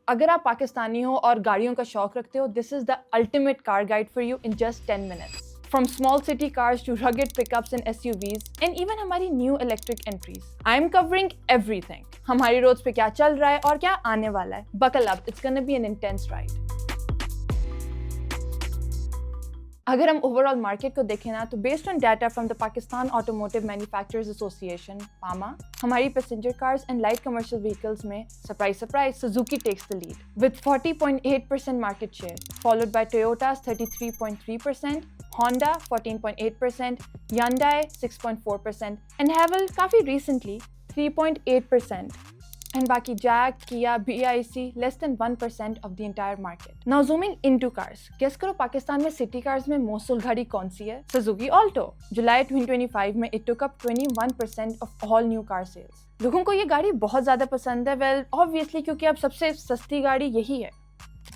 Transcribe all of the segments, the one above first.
अगर आप पाकिस्तानी हो और गाड़ियों का शौक रखते हो, this is the ultimate car guide for you in just 10 minutes. From small city cars to rugged pickups and SUVs, and even हमारी new electric entries. I'm covering everything. हमारी रोड्स पे क्या चल रहा है और क्या आने वाला है. Buckle up, it's gonna be an intense ride. अगर हम ओवरऑल मार्केट को देखें ना, तो based on data from the Pakistan automotive manufacturers association PAMA, हमारी passenger cars and light commercial vehicles में surprise surprise Suzuki takes the lead with 40.8% market share, followed by Toyota's 33.3%, Honda 14.8%, Hyundai 6.4%, and Haval काफी recently 3.8%. And बाकी Jag, Kia, BIC less than 1% of the entire market. Now zooming into cars. Guess करो पाकिस्तान में city cars में most sold गाड़ी कौन सी है? Suzuki Alto. जुलाई 2025 में it took up 21% of all new car sales. लोगों को ये गाड़ी बहुत ज़्यादा पसंद है, well obviously क्योंकि अब सबसे सस्ती गाड़ी यही है.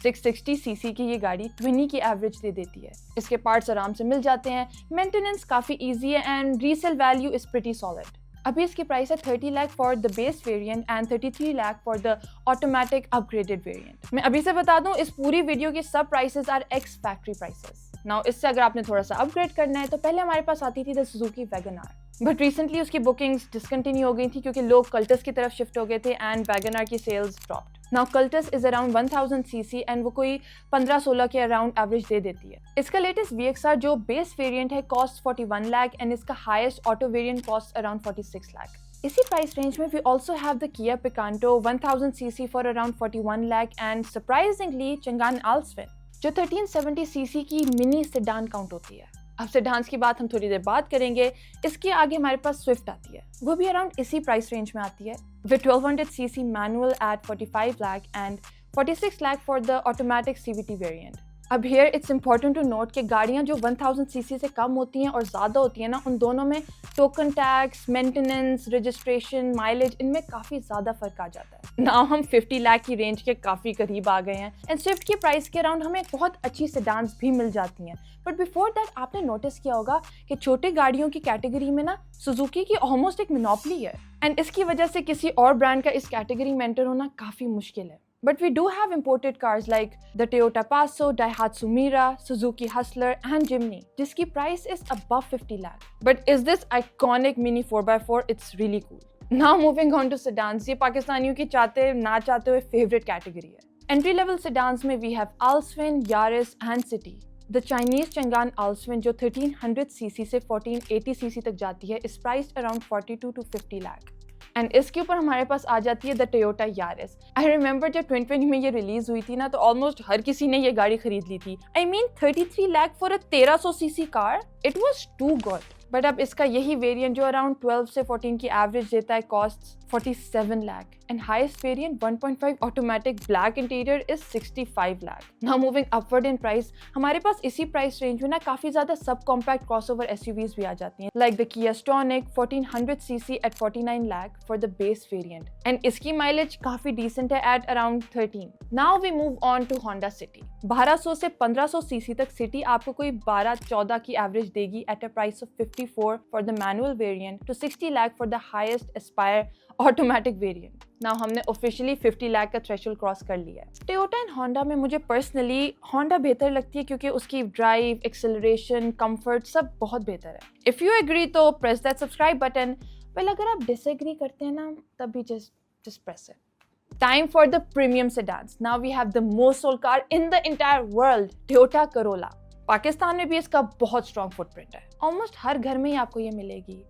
660 सीसी की ये गाड़ी 20 की एवरेज दे देती है. इसके पार्ट्स आराम से मिल जाते हैं, मेंटेनेंस काफ़ी इजी है and resale value is pretty solid. अभी इसकी प्राइस है 30 lakh for the base variant and 33 lakh for the automatic upgraded variant. मैं अभी से बता दूं, इस पूरी वीडियो की सब prices are ex factory prices. Now इससे अगर आपने थोड़ा सा अपग्रेड करना है तो पहले हमारे पास आती थी the Suzuki wagon R, but recently उसकी बुकिंग्स डिसकंटिन्यू हो गई थी क्योंकि लोग कल्टस की तरफ शिफ्ट हो गए थे एंड वैगन आर की sales dropped. Now Cultus is around 1000 CC and वो कोई 15-16 के अराउंड एवरेज दे देती है. इसका लेटेस्ट VXR जो बेस वेरिएंट है कॉस्ट 41 लाख एंड इसका highest auto variant cost around 46 lakh. इसी प्राइस रेंज में we also have the Kia Picanto 1000 CC for around 41 lakh and surprisingly Changan Alsvin जो 1370 सीसी की मिनी सेडान काउंट होती है. अब सेडान्स की बात हम थोड़ी देर बाद करेंगे. इसके आगे हमारे पास स्विफ्ट आती है, वो भी अराउंड इसी प्राइस रेंज में आती है with 1200 cc manual at 45 lakh and 46 lakh for the automatic CVT variant. अब here it's important to note कि गाड़ियाँ जो 1000 cc से कम होती हैं और ज़्यादा होती हैं ना, उन दोनों में token tax, maintenance, registration, mileage, इनमें काफ़ी ज़्यादा फ़र्क आ जाता है. नाउ हम 50 लाख की रेंज के काफ़ी करीब आ गए हैं एंड स्विफ्ट की प्राइस के अराउंड हमें बहुत अच्छी सेडान्स भी मिल जाती हैं. बट बिफोर दैट आपने नोटिस किया होगा कि छोटे गाड़ियों की कैटेगरी में ना सुजुकी की ऑलमोस्ट एक मोनोपोली है एंड इसकी वजह से किसी और ब्रांड का इस कैटेगरी में एंटर होना काफ़ी मुश्किल है. But we do have imported cars like the Toyota Passo, Daihatsu Mira, Suzuki Hustler and Jimny, जिसकी price is above 50 lakh. But is this iconic mini 4x4? It's really cool. Now moving on to sedans, ये पाकिस्तानियों की चाहते ना चाहते हुए favorite category है. Entry level sedans में we have Alswin, Yaris and City. The Chinese Chang'an Alswin जो 1300 cc से 1480 cc तक जाती है is priced around 42 to 50 lakh. And इसके ऊपर हमारे पास आ जाती है the Toyota Yaris. I remember जब 2020 में ये रिलीज हुई थी ना, तो ऑलमोस्ट हर किसी ने ये गाड़ी खरीद ली थी. I mean 33 lakh for a 1300 CC car, it was too good. But अब इसका यही वेरिएंट जो अराउंड 12 से 14 की एवरेज देता है cost 47 lakh and highest variant 1.5 automatic black interior is 65 lakh. Now moving upward in price, हमारे पास इसी प्राइस रेंज में ना काफी ज्यादा सब कॉम्पैक्ट क्रॉसओवर एसयूवीज भी आ जाती हैं like the Kia Stonic 1400 CC at 49 lakh for the base variant and इसकी माइलेज काफी डिसेंट है at around 13. Now we move on to Honda City. 1200 से 1500 सीसी तक सिटी आपको कोई 12-14 की एवरेज देगी at a price of 54 for the manual variant to 60 lakh for the highest aspire automatic variant. Now हमने ऑफिशियली 50 लाख का थ्रेशोल्ड क्रॉस कर लिया है. टोयोटा एंड होंडा में मुझे पर्सनली होंडा बेहतर लगती है क्योंकि उसकी ड्राइव, एक्सेलरेशन, कंफर्ट सब बहुत बेहतर है. इफ यू एग्री तो press that subscribe button. Well अगर आप डिसएग्री करते हैं ना, तब भी just press it. Time for the premium sedans. Now we have the most sold car in the entire world, Toyota Corolla. Pakistan में भी इसका बहुत स्ट्रॉन्ग फुटप्रिंट है. ऑलमोस्ट हर घर में ही आपको ये मिलेगी.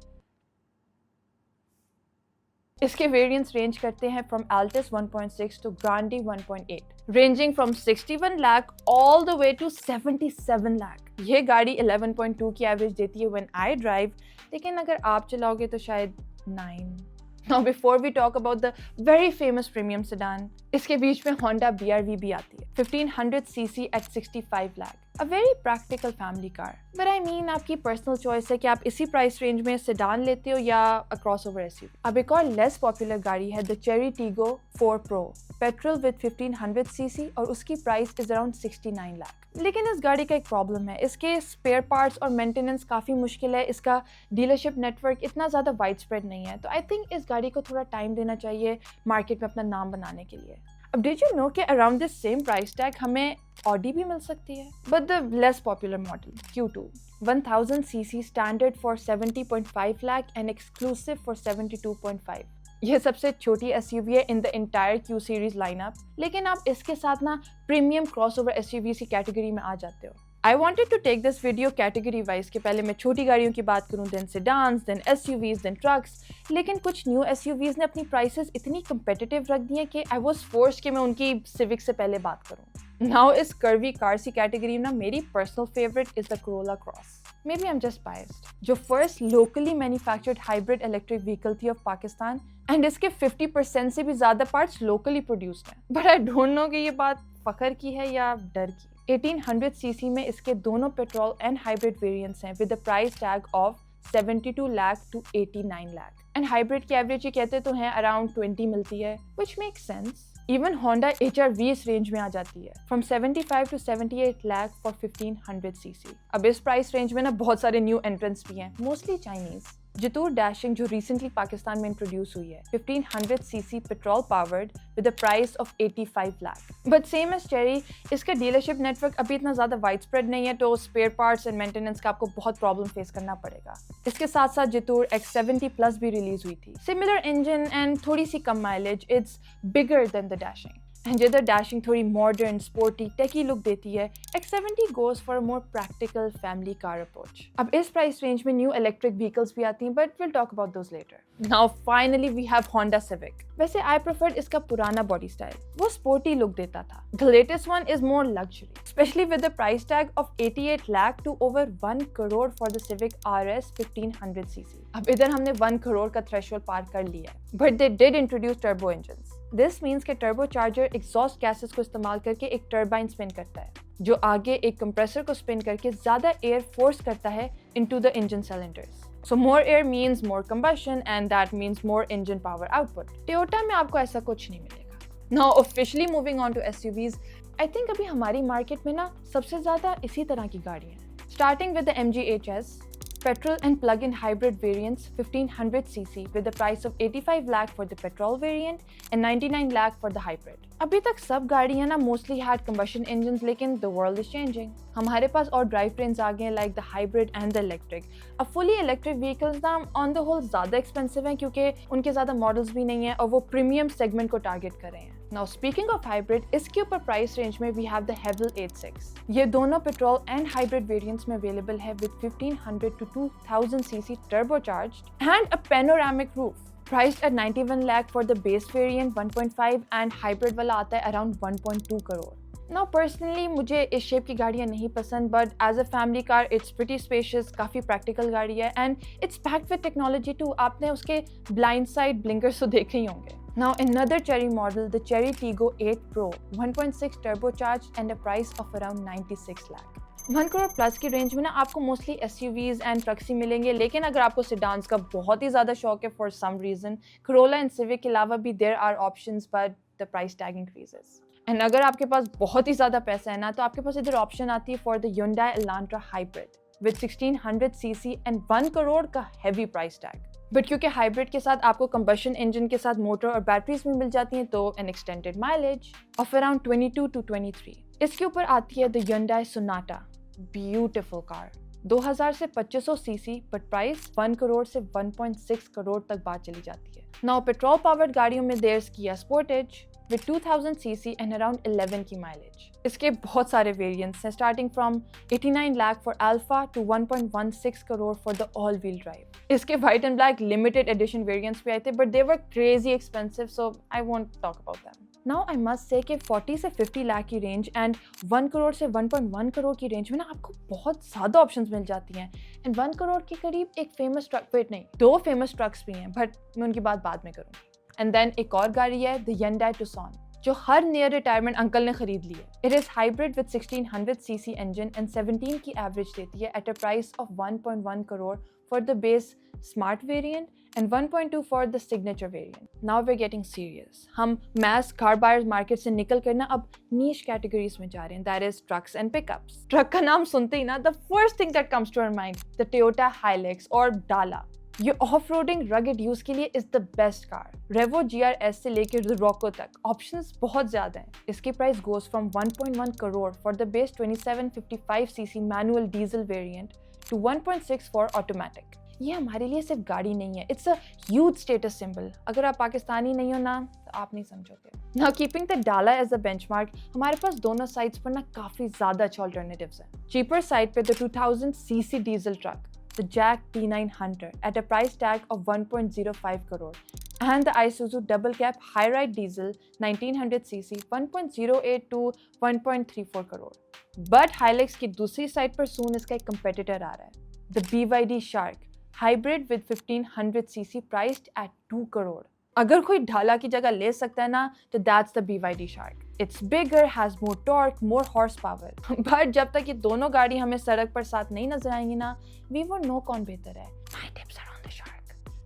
इसके वेरिएंट्स रेंज करते हैं from Altis 1.6 to Grande 1.8, ranging from 61 lakh all the way to 77 lakh. ये गाड़ी 11.2 की एवरेज देती है व्हेन आई ड्राइव, लेकिन अगर आप चलाओगे तो शायद 9. Now before we talk about the very famous premium sedan, इसके बीच में Honda BRV भी आती है 1500 cc at 65 lakh. A very practical family car. But I mean आपकी personal choice है कि आप इसी price range में sedan लेते हो या a crossover SUV. अब एक और less popular गाड़ी है the Chery Tiggo 4 Pro, petrol with 1500 cc और उसकी price is around 69 lakh. लेकिन इस गाड़ी का एक प्रॉब्लम है, इसके स्पेयर पार्ट्स और मेंटेनेंस काफ़ी मुश्किल है. इसका डीलरशिप नेटवर्क इतना ज़्यादा वाइड स्प्रेड नहीं है, तो आई थिंक इस गाड़ी को थोड़ा टाइम देना चाहिए मार्केट में अपना नाम बनाने के लिए. अब डिड यू नो कि around this same price tag हमें ऑडी भी मिल सकती है, but the less popular model Q2 1000 cc standard for 70.5 lakh and exclusive for 72.5। यह सबसे छोटी SUV है in the entire Q series lineup, लेकिन आप इसके साथ ना प्रीमियम क्रॉसओवर SUVs की कैटेगरी में आ जाते हो। I wanted to take this video category wise कि पहले मैं छोटी गाड़ियों की बात करूं, then sedans, then SUVs, then trucks, लेकिन कुछ न्यू SUVs ने अपनी प्राइसेस इतनी competitive रख दी हैं कि I was forced कि मैं उनकी Civic से पहले बात करूं। Now इस curvy cars की कैटेगरी में ना मेरी personal favorite is the Corolla Cross. Maybe I'm just biased. जो first locally manufactured hybrid electric vehicle थी of Pakistan, and इसके 50% से भी ज़्यादा parts locally produced हैं। But I don't know कि ये बात फखर की है या डर की। 1800 cc में इसके दोनों पेट्रोल एंड हाइब्रिड वेरिएंट्स हैं with the price tag of 72 lakh to 89 lakh and hybrid की एवरेज ये कहते तो हैं अराउंड 20 मिलती है, which makes sense. Even Honda HR-V इस रेंज में आ जाती है from 75 to 78 lakh for 1500 cc। अब इस प्राइस रेंज में ना बहुत सारे न्यू एंट्रेंट्स भी हैं, मोस्टली चाइनीज। जितूर डैशिंग जो रिसेंटली पाकिस्तान में इंट्रोड्यूस हुई है 1500 cc petrol powered with the price of 85 lakh. But same as Chery, इसका डीलरशिप नेटवर्क अभी इतना ज़्यादा वाइड स्प्रेड नहीं है, तो स्पेयर पार्ट्स एंड मेंटेनेंस का आपको बहुत प्रॉब्लम फेस करना पड़ेगा। इसके साथ साथ जितूर X70 प्लस भी रिलीज हुई थी, सिमिलर इंजन एंड थोड़ी सी कम mileage, it's bigger than the Dashing. And जिधर डैशिंग थोड़ी मॉडर्न स्पोर्टी टेकी लुक देती है, X70 goes for a more practical family car approach. अब इस प्राइस रेंज में न्यू इलेक्ट्रिक व्हीकल्स भी आती हैं, but will talk about those later. Now finally we have Honda Civic. वैसे आई प्रेफर्ड इसका पुराना बॉडी स्टाइल, वो स्पोर्टी लुक देता था। The latest one is more luxury, specially with the price tag of 88 lakh to over 1 crore for the Civic RS 1500 cc। अब इधर हमने 1 करोड़ का थ्रेशोल्ड पार कर लिया है, but they did introduce turbo engines. This means के टर्बो चार्जर एग्जॉस्ट गैसेस को इस्तेमाल करके एक टर्बाइन स्पिन करता है, जो आगे एक कंप्रेसर को स्पिन करके ज़्यादा एयर फोर्स करता है into the engine cylinders. So more air means more combustion and that means more engine power output. Toyota में आपको ऐसा कुछ नहीं मिलेगा। Now officially moving on to SUVs, I think अभी हमारी मार्केट में ना सबसे ज़्यादा इसी तरह की गाड़ियाँ हैं। Starting with the MG HS, petrol and plug-in hybrid variants 1500 cc with the price of 85 lakh for the petrol variant and 99 lakh for the hybrid. अभी तक सब गाड़ियाँ ना mostly had combustion engines, लेकिन the world is changing. हमारे पास और drive trains आ गए हैं like the hybrid and the electric. अब fully electric vehicles ना on the whole ज़्यादा expensive हैं क्योंकि उनके ज़्यादा मॉडल्स भी नहीं हैं और वो premium segment को टारगेट कर रहे हैं। Now speaking of hybrid, इसके ऊपर प्राइस रेंज में we have the Haval 86. ये दोनों पेट्रोल एंड हाइब्रिड वेरिएंट्स में अवेलेबल है with 1500 to 2000 cc turbocharged and a panoramic roof. Priced at 91 lakh for the base variant 1.5 and hybrid वाला आता है around 1.2 करोड़। Now personally मुझे इस शेप की गाड़ियाँ नहीं पसंद, but as a family car it's pretty spacious, काफ़ी practical गाड़ी है and it's packed with technology too। आपने उसके blind side blinkers तो देखे ही होंगे। Now another Chery model, the Chery Tiggo 8 Pro, 1.6 turbocharged and a price of around 96 lakh. 1 crore plus की range में ना आपको मोस्टली SUVs एंड ट्रक्स ही मिलेंगे, लेकिन अगर आपको सेडान्स का बहुत ही ज़्यादा शौक है for some reason, Corolla and Civic के अलावा भी there are options, but the price tag increases. And अगर आपके पास बहुत ही ज़्यादा पैसा है ना, तो आपके पास इधर ऑप्शन आती है for the Hyundai Elantra Hybrid with 1600 cc and 1 crore का हैवी प्राइस टैग। बट क्योंकि हाइब्रिड के साथ आपको कंबशन इंजन के साथ मोटर और बैटरीज भी मिल जाती हैं, तो an extended mileage of around 22 to 23। इसके ऊपर आती है the Hyundai Sonata, beautiful car, 2000 से 2500 cc, बट प्राइस 1 करोड़ से 1.6 करोड़ तक बात चली जाती है। नाउ पेट्रोल पावर्ड गाड़ियों में there Kia Sportage with 2000 cc and around 11 की माइलेज। इसके बहुत सारे वेरिएंट्स हैं, starting from 89 lakh for Alpha to 1.16 crore for the all wheel drive. इसके white and black limited edition variants भी आए थे, but they were crazy expensive, so I won't talk about them. Now I must say कि 40 से 50 लाख की range and 1 crore से 1.1 करोड़ की range में ना आपको बहुत ज़्यादा ऑप्शंस मिल जाती हैं। एंड 1 करोड़ के करीब एक फेमस ट्रक, वेट नहीं, 2 फेमस ट्रक्स भी हैं, बट मैं उनकी बात बाद में करूँगी। एंड देन एक और गाड़ी है द Hyundai Tucson, जो हर नियर रिटायरमेंट अंकल ने खरीद ली है। It is hybrid with 1600 cc engine and 17 की एवरेज देती है at a price of 1.1 crore for the base smart variant and 1.2 for the signature variant. Now we are getting serious. हम mass car buyers market से निकल कर ना अब नीश categories में जा रहे हैं, that is trucks and pickups. Truck का नाम सुनते ही ना the first thing that comes to our mind the Toyota Hilux और डाला। ये ऑफ रोडिंग रगेड यूज के लिए is the best car. Revo GRS से लेकर रोको तक ऑप्शंस बहुत ज्यादा हैं। इसकी price goes from 1.1 crore for the बेस 2755cc manual diesel variant to 1.6 for automatic. ये हमारे लिए सिर्फ गाड़ी नहीं है, it's a huge status symbol. अगर आप पाकिस्तानी नहीं हो ना तो आप नहीं समझोगे। नाउ कीपिंग द डाला एज अ बेंचमार्क, हमारे पास दोनों साइड्स पर ना काफी ज्यादा अच्छे ऑल्टरनेटिव्स हैं। चीपर साइड पे the 2000cc diesel truck the Jag T9 Hunter at a price tag of 1.05 crore and the Isuzu double cab high ride diesel 1900cc 1.08 to 1.34 crore। But Hilux की दूसरी side पर soon इसका एक competitor आ रहा है, the BYD Shark hybrid with 1500cc priced at 2 crore। अगर कोई ढाला की जगह ले सकता है ना तो that's the BYD Shark। It's bigger, has more torque, more horsepower। But जब तक ये दोनों गाड़ी हमें सड़क पर साथ नहीं नजर आएंगी ना, we won't know कौन बेहतर है। My tips are on the Shark।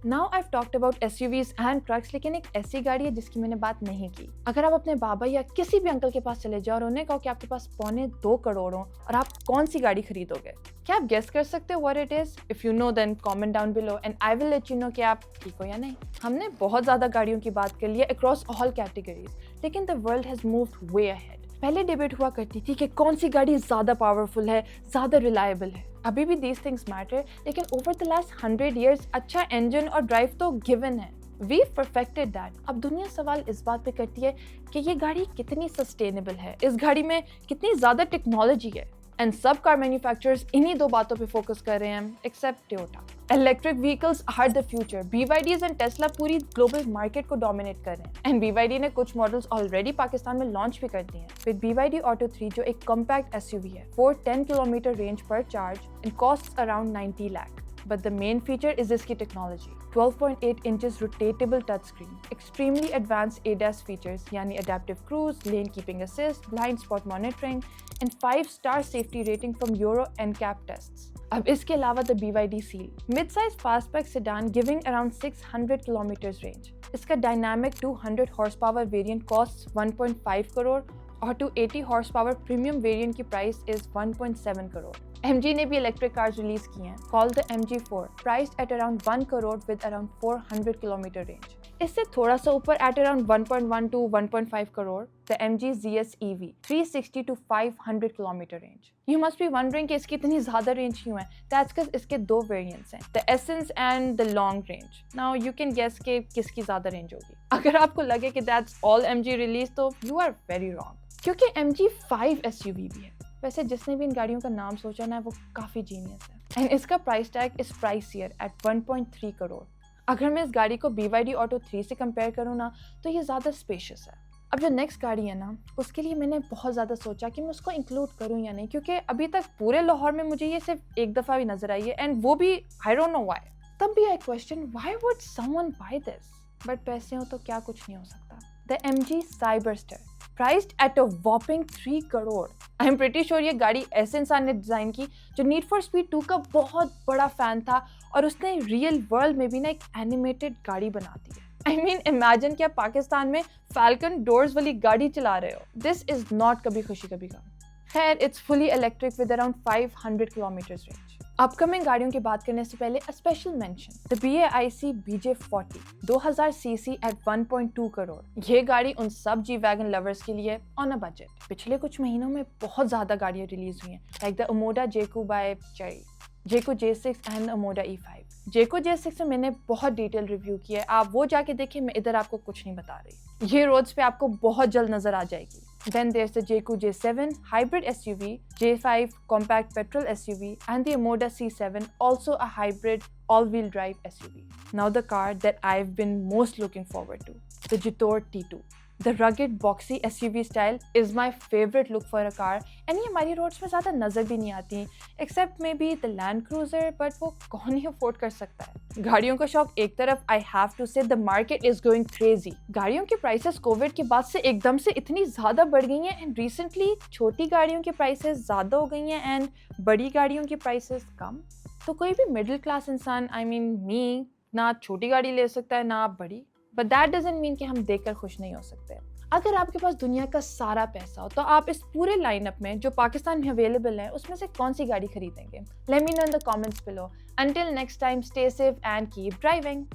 Now I've talked about SUVs and trucks, लेकिन एक ऐसी गाड़ी है जिसकी मैंने बात नहीं की। अगर आप अपने बाबा या किसी भी अंकल के पास चले जाओ और उन्हें कहो कि आपके पास 2.25 करोड़ हो और आप कौन सी गाड़ी खरीदोगे, क्या आप गेस कर सकते हो what it is? If you know then comment down below and I will let you know कि आप ठीक हो या नहीं। हमने बहुत ज़्यादा गाड़ियों की बात कर ली है across all categories, लेकिन the world has moved way ahead। पहले डिबेट हुआ करती थी कि कौन सी गाड़ी ज़्यादा पावरफुल है, ज़्यादा रिलायबल है। अभी भी these things matter, लेकिन over the last 100 years अच्छा इंजन और ड्राइव तो गिवन है। We've perfected that। अब दुनिया सवाल इस बात पे करती है कि ये गाड़ी कितनी सस्टेनेबल है, इस गाड़ी में कितनी ज़्यादा टेक्नोलॉजी है। एंड सब कार मैन्युफैक्चरर्स इन्हीं दो बातों पे फोकस कर रहे हैं except Toyota. Electric vehicles are the future. BYDs and Tesla पूरी ग्लोबल मार्केट को डोमिनेट कर रहे हैं एंड BYD ने कुछ मॉडल्स ऑलरेडी पाकिस्तान में लॉन्च भी कर दिए हैं विद BYD Auto 3 जो एक कॉम्पैक्ट SUV है for 10 किलोमीटर रेंज पर charge and costs around 90 lakh. But the main feature is इसकी technology। 12.8 inches rotatable touchscreen, extremely advanced ADAS features यानी adaptive cruise, lane keeping assist, blind spot monitoring, and 5-star safety rating from Euro NCAP tests। अब इसके अलावा the BYD Seal, mid-size fastback sedan giving around 600 kilometers range। इसका dynamic 200 horsepower variant costs 1.5 crore और 280 horsepower premium variant की price is 1.7 crore. MG ने भी electric cars release की हैं called the MG4 priced at around 1 crore with around 400 kilometre range. इससे थोड़ा सा ऊपर at around 1.1 to 1.5 crore the MG ZS EV 360 to 500 kilometre range. You must be wondering कि इसकी इतनी ज़्यादा रेंज क्यों है? That's because इसके दो वेरिएंट्स हैं, the Essence and the Long Range। Now you can guess कि किसकी ज़्यादा रेंज होगी। अगर आपको लगे कि that's all MG रिलीज तो you are very wrong, क्योंकि MG 5 SUV भी है। वैसे जिसने भी इन गाड़ियों का नाम सोचा ना वो काफ़ी जीनियस है एंड इसका प्राइस टैग इस प्राइसियर एट 1.3 करोड़। अगर मैं इस गाड़ी को BYD Auto 3 से कंपेयर करूँ ना तो ये ज़्यादा स्पेशियस है। अब जो नेक्स्ट गाड़ी है ना उसके लिए मैंने बहुत ज़्यादा सोचा कि मैं उसको इंक्लूड करूँ या नहीं, क्योंकि अभी तक पूरे लाहौर में मुझे ये सिर्फ एक दफ़ा भी नज़र आई है एंड वो भी आई डोंट नो व्हाई। तब भी I question why would someone buy this, but पैसे हो तो क्या कुछ नहीं हो सकता। The MG Cyberster priced at a whopping 3 crore. I am pretty sure ये गाड़ी ऐसे इंसान ने डिज़ाइन की जो नीड फॉर स्पीड 2 का बहुत बड़ा फ़ैन था और उसने रियल वर्ल्ड में भी ना एक एनिमेटेड गाड़ी बना दी है। आई मीन इमेजिन कि आप पाकिस्तान में फैल्कन डोर्स वाली गाड़ी चला रहे हो। दिस इज़ नॉट कभी खुशी कभी गम। खैर it's fully electric with around 500 kilometre range. Upcoming गाड़ियों की बात करने से पहले special mention the BAIC BJ40 2000cc at 1.2 crore. ये गाड़ी उन सब जी वैगन लवर्स के लिए ऑन अ बजट। पिछले कुछ महीनों में बहुत ज़्यादा गाड़ियाँ रिलीज हुई हैं like the Omoda J-Coupe by Chery, J-Coupe J6 and Omoda E5। J-Coupe J6 में मैंने बहुत डिटेल रिव्यू किया है, आप वो जाके देखिए, मैं इधर आपको कुछ नहीं बता रही। ये रोड्स पे आपको बहुत जल्द नजर आ जाएगी। Then there's the J-Coupe J7 hybrid SUV, J5 compact petrol SUV, and the Omoda C7 also a hybrid all-wheel drive SUV। Now the car that I've been most looking forward to, the Jitour T2। The rugged boxy SUV style is my favorite look for a car and ये हमारी roads में ज़्यादा नज़र भी नहीं आती except maybe the Land Cruiser, but वो कौन ही अफोर्ड कर सकता है। गाड़ियों का शौक एक तरफ, I have to say the market is going crazy। गाड़ियों की प्राइसेस कोविड के बाद से एकदम से इतनी ज़्यादा बढ़ गई हैं एंड रिसेंटली छोटी गाड़ियों की प्राइसेस ज़्यादा हो गई हैं एंड बड़ी गाड़ियों की प्राइसेस कम। तो कोई भी मिडिल क्लास इंसान, I mean me, ना छोटी गाड़ी ले सकता है ना बड़ी। बट दैट डजंट मीन कि हम देखकर खुश नहीं हो सकते। अगर आपके पास दुनिया का सारा पैसा हो तो आप इस पूरे लाइनअप में जो पाकिस्तान में अवेलेबल है उसमें से कौन सी गाड़ी खरीदेंगे? Let me know in the comments below. Until next time, stay safe and keep driving.